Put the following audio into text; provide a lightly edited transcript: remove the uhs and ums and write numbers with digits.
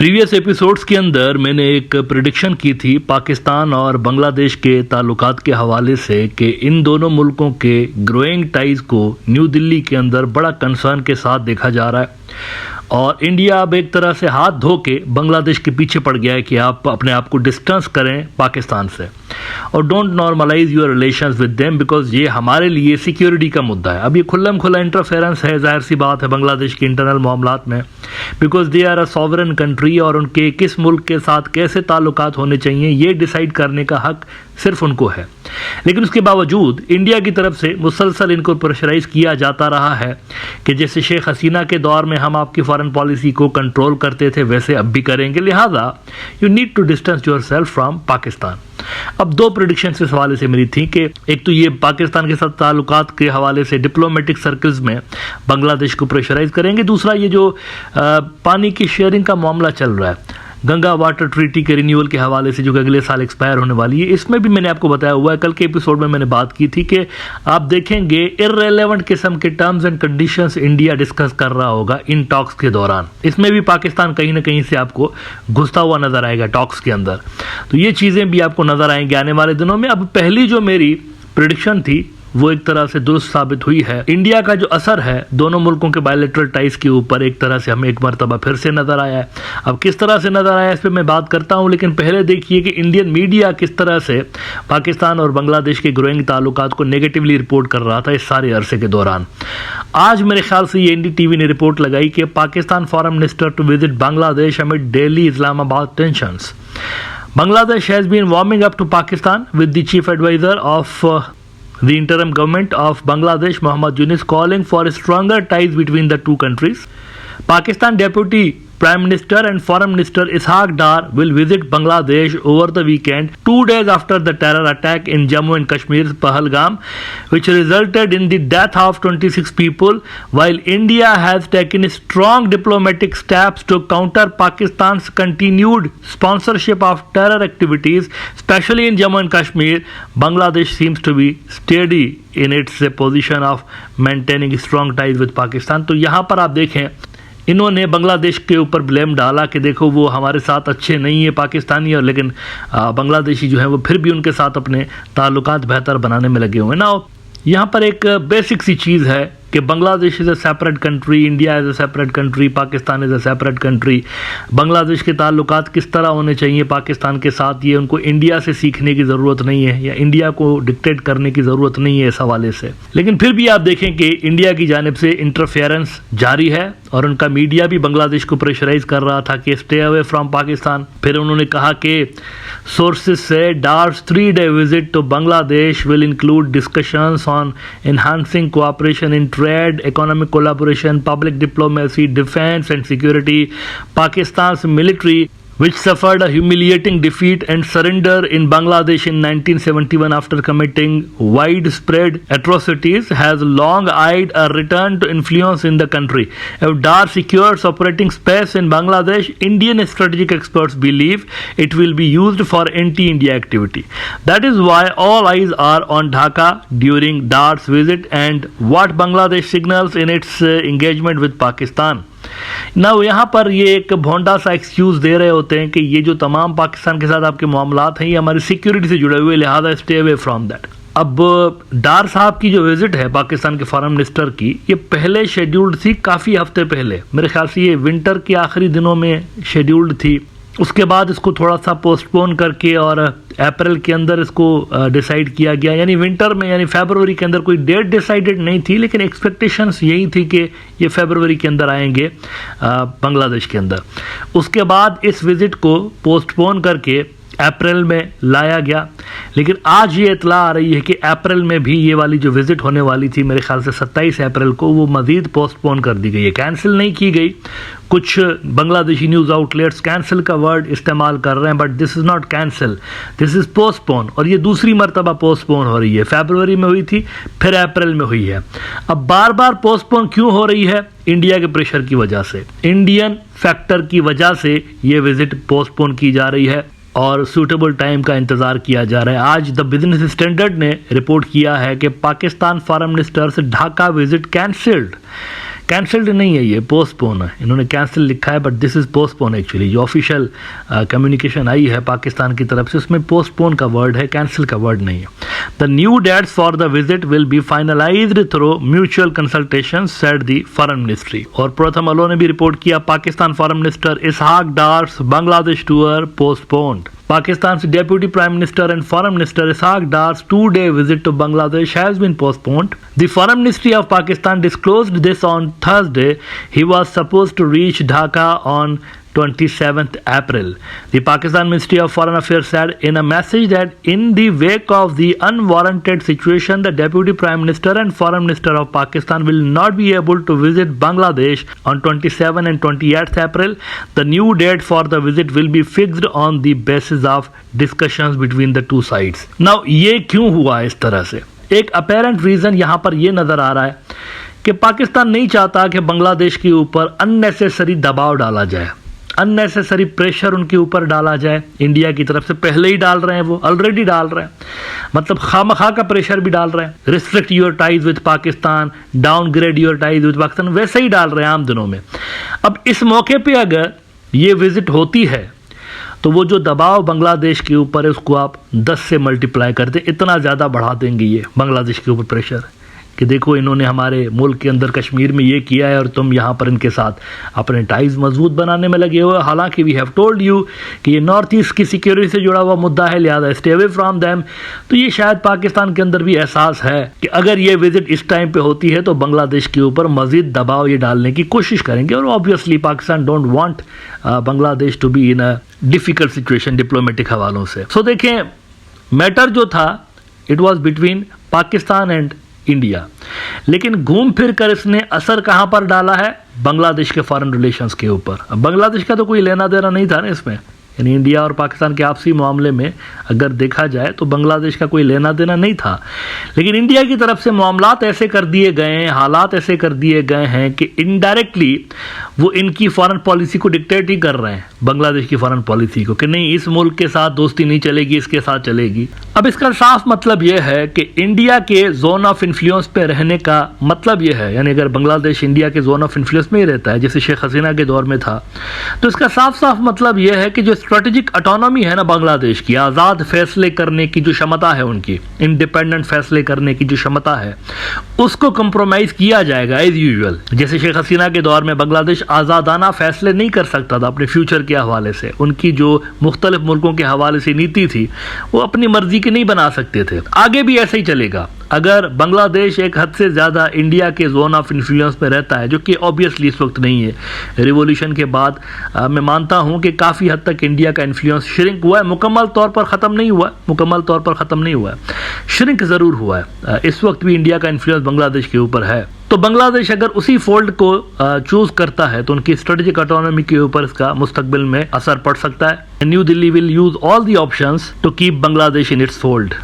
Previous episodes के अंदर मैंने एक प्रेडिक्शन की थी पाकिस्तान और बांग्लादेश के ताल्लुकात के हवाले से कि इन दोनों मुल्कों के ग्रोइंग टाइज को न्यू दिल्ली के अंदर बड़ा कंसर्न के साथ देखा जा रहा है और इंडिया अब एक तरह से हाथ धो के बांग्लादेश के पीछे पड़ गया है कि आप अपने आप को डिस्टेंस करें पाकिस्तान से और don't normalise your relations with them because ये हमारे लिए सिक्योरिटी का मुद्दा है। अब ये खुल्लम खुला इंटरफेरेंस है, जाहिर सी बात है बांग्लादेश के इंटरनल मामलात में, because they are a sovereign country और उनके किस मुल्क के साथ कैसे ताल्लुकात होने चाहिए ये डिसाइड करने का हक सिर्फ उनको है। लेकिन उसके बावजूद इंडिया की तरफ से मुसलसल इनको प्रेशराइज किया जाता रहा है कि जैसे शेख हसीना के दौर में हम आपकी फॉरेन पॉलिसी को कंट्रोल करते थे वैसे अब भी करेंगे, लिहाजा you need to distance yourself from Pakistan. अब दो प्रेडिक्शन इस हवाले से मेरी थी कि एक तो ये पाकिस्तान के साथ ताल्लुकात के हवाले से डिप्लोमेटिक सर्कल्स में बांग्लादेश को प्रेशराइज करेंगे, दूसरा ये जो पानी की शेयरिंग का मामला चल रहा है गंगा वाटर ट्रीटी के रिन्यूअल के हवाले से जो कि अगले साल एक्सपायर होने वाली है, इसमें भी मैंने आपको बताया हुआ है। कल के एपिसोड में मैंने बात की थी कि आप देखेंगे इररेलेवेंट किस्म के terms and conditions India discuss कर रहा होगा इन टॉक्स के दौरान। इसमें भी पाकिस्तान कहीं ना कहीं से आपको घुसता हुआ नजर आएगा टॉक्स के अंदर, तो ये चीज़ें भी आपको नजर आएंगी आने वाले दिनों में। अब पहली जो मेरी प्रेडिक्शन थी वो एक तरह से दुरुस्त साबित हुई है। इंडिया का जो असर है दोनों मुल्कों के बायलैटरल टाइज के ऊपर एक तरह से हमें एक मरतबा फिर से नजर आया है। अब किस तरह से नजर आया इस पर मैं बात करता हूं, लेकिन पहले देखिए कि इंडियन मीडिया किस तरह से पाकिस्तान और बांग्लादेश के ग्रोइंग ताल्लुकात को नेगेटिवली रिपोर्ट कर रहा था इस सारे अरसे के दौरान। आज मेरे ख्याल से ये एनडीटीवी ने रिपोर्ट लगाई कि Pakistan foreign minister to visit Bangladesh amid Delhi Islamabad tensions. Bangladesh has been warming up to Pakistan with the chief advisor of the interim government of Bangladesh, Mohammad Yunus, calling for stronger ties between the two countries. Pakistan Deputy Prime Minister and Foreign Minister Ishaq Dar will visit Bangladesh over the weekend, 2 days after the terror attack in Jammu and Kashmir's Pahalgam, which resulted in the death of 26 people, while India has taken strong diplomatic steps to counter Pakistan's continued sponsorship of terror activities, especially in Jammu and Kashmir. Bangladesh seems to be steady in its position of maintaining strong ties with Pakistan. तो यहाँ पर आप देखें इन्होंने बांग्लादेश के ऊपर blame डाला कि देखो वो हमारे साथ अच्छे नहीं है पाकिस्तानी, और लेकिन बांग्लादेशी जो है वो फिर भी उनके साथ अपने ताल्लुकात बेहतर बनाने में लगे हुए ना। यहाँ पर एक बेसिक सी चीज़ है कि Bangladesh is a separate country, India is a separate country, Pakistan is a separate country. Bangladesh के ताल्लुकात किस तरह होने चाहिए पाकिस्तान के साथ ये उनको इंडिया से सीखने की ज़रूरत नहीं है या इंडिया को डिक्टेट करने की ज़रूरत नहीं है इस हवाले से। लेकिन फिर भी आप देखें कि इंडिया की जानिब से इंटरफेरेंस जारी है और उनका मीडिया भी बांग्लादेश को प्रेशराइज कर रहा था कि स्टे अवे फ्रॉम पाकिस्तान। फिर उन्होंने कहा कि सोर्सेज से Dar's 3-day visit to Bangladesh will include discussions on enhancing cooperation in trade, economic collaboration, public diplomacy, defense and security. Pakistan's military, which suffered a humiliating defeat and surrender in Bangladesh in 1971 after committing widespread atrocities, has long eyed a return to influence in the country. If Dar secures operating space in Bangladesh, Indian strategic experts believe it will be used for anti-India activity. That is why all eyes are on Dhaka during Dar's visit and what Bangladesh signals in its engagement with Pakistan. ना यहाँ पर ये एक भोंडा सा excuse दे रहे होते हैं कि ये जो तमाम पाकिस्तान के साथ आपके मामलात हैं ये हमारी सिक्योरिटी से जुड़े हुए, लिहाजा स्टे अवे फ्रॉम दैट। अब डार साहब की जो विजिट है पाकिस्तान के फॉरेन मिनिस्टर की, ये पहले शेड्यूल्ड थी काफ़ी हफ्ते पहले, मेरे ख्याल से ये विंटर के आखिरी दिनों में शेड्यूल्ड थी। उसके बाद इसको थोड़ा सा पोस्टपोन करके और अप्रैल के अंदर इसको डिसाइड किया गया, यानी विंटर में यानी फरवरी के अंदर। कोई डेट डिसाइडेड नहीं थी लेकिन एक्सपेक्टेशंस यही थी कि ये फरवरी के अंदर आएंगे बांग्लादेश के अंदर। उसके बाद इस विज़िट को पोस्टपोन करके अप्रैल में लाया गया, लेकिन आज ये इतला आ रही है कि अप्रैल में भी ये वाली जो विज़िट होने वाली थी मेरे ख्याल से 27 अप्रैल को, वो मज़ीद पोस्टपोन कर दी गई है, कैंसिल नहीं की गई। कुछ बांग्लादेशी न्यूज़ आउटलेट्स कैंसिल का वर्ड इस्तेमाल कर रहे हैं, but this is not cancel, this is postpone, और ये दूसरी मरतबा पोस्टपोन हो रही है। फरवरी में हुई थी, फिर अप्रैल में हुई है। अब बार बार पोस्टपोन क्यों हो रही है? इंडिया के प्रेशर की वजह से, इंडियन फैक्टर की वजह से ये विज़िट पोस्टपोन की जा रही है और सूटेबल टाइम का इंतज़ार किया जा रहा है। आज द बिजनेस स्टैंडर्ड ने रिपोर्ट किया है कि Pakistan foreign ministers Dhaka visit cancelled. Cancelled नहीं है, ये पोस्टपोन है। इन्होंने कैंसिल लिखा है but this is postpone actually. जो ऑफिशियल कम्युनिकेशन आई है पाकिस्तान की तरफ से उसमें पोस्टपोन का वर्ड है, कैंसिल का वर्ड नहीं है। The new dates for the visit will be finalised through mutual consultation said the foreign ministry. और प्रथम अलो ने भी रिपोर्ट किया Pakistan foreign minister Ishaq Dar's Bangladesh tour postponed. Pakistan's Deputy Prime Minister and Foreign Minister Ishaq Dar's 2-day visit to Bangladesh has been postponed. The Foreign Ministry of Pakistan disclosed this on Thursday. He was supposed to reach Dhaka on 27th April. The Pakistan Ministry of Foreign Affairs said in a message that in the wake of the unwarranted situation, the Deputy Prime Minister and Foreign Minister of Pakistan will not be able to visit Bangladesh on 27 and 28th April. The new date for the visit will be fixed on the basis of discussions between the two sides. Now, ये क्यों हुआ इस तरह से? एक apparent reason यहाँ पर ये नजर आ रहा है कि पाकिस्तान नहीं चाहता कि बांग्लादेश के ऊपर unnecessary दबाव डाला जाए, अननेसेसरी प्रेशर उनके ऊपर डाला जाए। इंडिया की तरफ से पहले ही डाल रहे हैं, वो ऑलरेडी डाल रहे हैं, मतलब खामखा का प्रेशर भी डाल रहे हैं। Restrict your ties with Pakistan, downgrade your ties with Pakistan, वैसे ही डाल रहे हैं आम दिनों में। अब इस मौके पे अगर ये विजिट होती है तो वो जो दबाव बांग्लादेश के ऊपर है उसको आप 10 से मल्टीप्लाई कर दें, इतना ज़्यादा बढ़ा देंगे ये बांग्लादेश के ऊपर प्रेशर कि देखो इन्होंने हमारे मुल्क के अंदर कश्मीर में ये किया है और तुम यहाँ पर इनके साथ अपने टाइज मजबूत बनाने में लगे हुए। हालांकि वी हैव टोल्ड यू कि ये नॉर्थ ईस्ट की सिक्योरिटी से जुड़ा हुआ मुद्दा है, लिहाजा स्टे अवे फ्रॉम देम। तो ये शायद पाकिस्तान के अंदर भी एहसास है कि अगर ये विजिट इस टाइम पे होती है तो बांग्लादेश के ऊपर मजीद दबाव ये डालने की कोशिश करेंगे। और obviously Pakistan don't want Bangladesh to be in a difficult situation diplomatic हवालों से। सो देखें, मैटर जो था it was between Pakistan and India, लेकिन घूम फिर कर इसने असर कहां पर डाला है? बांग्लादेश के फॉरेन रिलेशंस के ऊपर। अब बांग्लादेश का तो कोई लेना देना नहीं था ना इसमें, यानी इंडिया और पाकिस्तान के आपसी मामले में अगर देखा जाए तो बांग्लादेश का कोई लेना देना नहीं था। लेकिन इंडिया की तरफ से मामलात ऐसे कर दिए गए हैं, हालात ऐसे कर दिए गए हैं कि इनडायरेक्टली वो इनकी फॉरेन पॉलिसी को डिक्टेट ही कर रहे हैं, बांग्लादेश की फॉरेन पॉलिसी को, कि नहीं इस मुल्क के साथ दोस्ती नहीं चलेगी, इसके साथ चलेगी। अब इसका साफ मतलब यह है कि इंडिया के जोन ऑफ इन्फ्लुएंस पे रहने का मतलब यह है, यानी अगर बांग्लादेश इंडिया के जोन ऑफ इन्फ्लुएंस में ही रहता है जैसे शेख हसीना के दौर में था, तो इसका साफ साफ मतलब यह है कि जो स्ट्रेटेजिक ऑटोनॉमी है ना बांग्लादेश की, आज़ाद फैसले करने की जो क्षमता है उनकी, इंडिपेंडेंट फैसले करने की जो क्षमता है, उसको कंप्रोमाइज किया जाएगा एज यूजुअल। जैसे शेख हसीना के दौर में बांग्लादेश आज़ादाना फैसले नहीं कर सकता था अपने फ्यूचर के हवाले से, उनकी जो मुख्तलिफ मुल्कों के हवाले से नीति थी वो अपनी मर्जी की नहीं बना सकते थे। आगे भी ऐसे ही चलेगा। अगर बांग्लादेश एक हद से ज़्यादा इंडिया के जोन ऑफ इन्फ्लुएंस में रहता है, जो कि ऑब्वियसली इस वक्त नहीं है, रिवॉल्यूशन के बाद मैं मानता हूं कि काफ़ी हद तक इंडिया का इन्फ्लुएंस श्रिंक हुआ है, मुकम्मल तौर पर ख़त्म नहीं हुआ है, मुकम्मल तौर पर ख़त्म नहीं हुआ है, श्रिंक ज़रूर हुआ है। इस वक्त भी इंडिया का इन्फ्लुएंस बांग्लादेश के ऊपर है। तो बांग्लादेश अगर उसी फोल्ड को चूज करता है तो उनकी स्ट्रेटेजिक ऑटोनॉमी के ऊपर इसका मुस्तकबिल में असर पड़ सकता है। New Delhi will use all the options to keep Bangladesh in its fold.